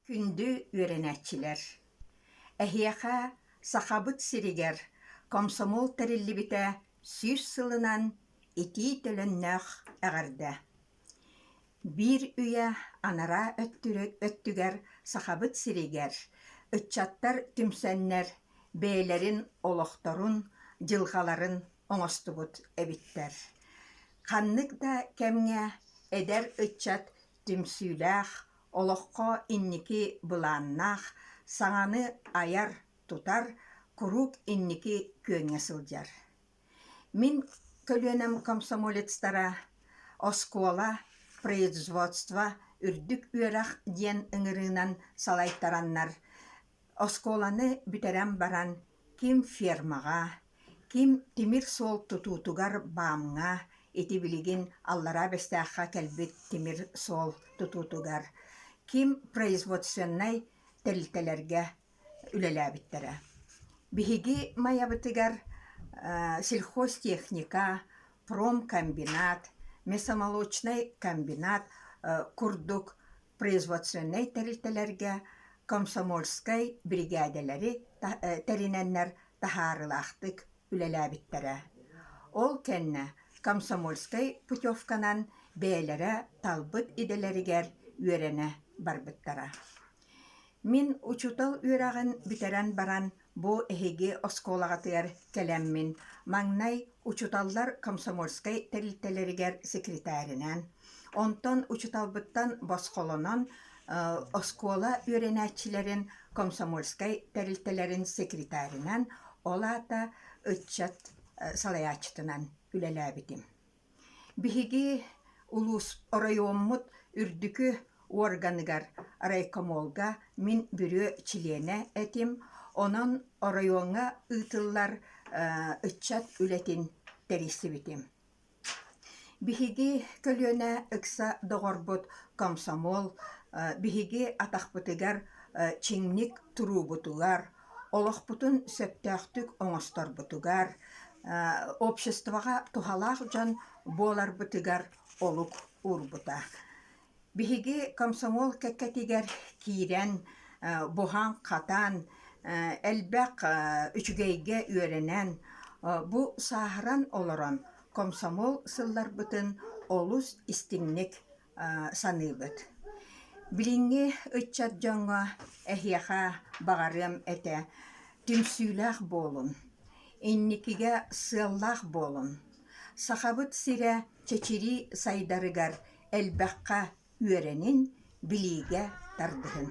Күндү үөренәчилер. Эхиэхэ сахабыт сиригер комсомол териллибите сүүс сылынан итии төлөннөх эҕэрдэ. Бир үйэ анара өттүгэр сахабыт сиригер ыччаттар түмсэннэр бээлэрин олохторун дьылҕаларын оҥостубут эбиттэр. Ханнык да кэмҥэ эдэр ыччат түмсүүлээх олоххо инники былааннаах саҥаны аяр тутар курук инники күөҥҥэ сылдьар. Мин көлүөнэм комсомолецтара оскуола производство үрдүк үөрэх диэн ыҥырыынан салайтараннар. Оскуоланы бүтэрэн баран ким фермаға, ким тимир суол тутуутугар баамҥа ити билигин аллара бэстээххэ кэлбит тимир суол тутуутугар, ким производственнай тэлтэлэргэ үлэлээбиттэрэ. Биһиги майабытыгар сельхозтехника, промкомбинат, мясомолочный комбинат курдук производственнай тэлтэлэргэ комсомольскай бригадалары тэринэннэр тахаарылаахтык үлэлээбиттэрэ. Ол кэннэ комсомольскай путевканан бээлэрэ талбыт иделэригэр үөрэнэ барбыттара. Мин учутал үөрэгин бүтэрэн баран бу эһиги оскуолагатыгар кэлэммин маҥнай учуталлар комсомольскай тэрилтэлэригэр секретаринан, онтон учуталбыттан босхолонон оскуола үөрэнээчилэрин комсомольскай тэрилтэлэрин секретаринан олаата ыччат салаячтынан үлэлээбитим. Биһиги улус оройуоммут үрдүкү органыгар райкомолга мин бүрүө чилиэнэ этим, онон оройуоҥҥа ыытыллар ыччат үлэтин терисибитим. Биһиги көлүөнэ ыкса доҕорбут комсомол, биһиги атахпытыгар чиҥник туруубутугар, олохпутун сөптөөхтүк оҥосторбутугар, обществоҕа тухалаах дьон буоларбытыгар олук уурбута. Биһиги комсомол кэккэтигэр киирэн, буһаан хатан, элбэх үчүгэйгэ үөрэнэн, бу сааһыран олорон комсомол сылларбытын олус истиҥник саныыбыт. Билиҥҥи ыччат дьоҥҥо эһиэхэ баҕарыам этэ түмсүүлээх буолун, инникигэ сыаллаах буолун, сахабыт сирэ чечири сайдарыгар элбэххэ үөрэнин билиигэ тардыһын.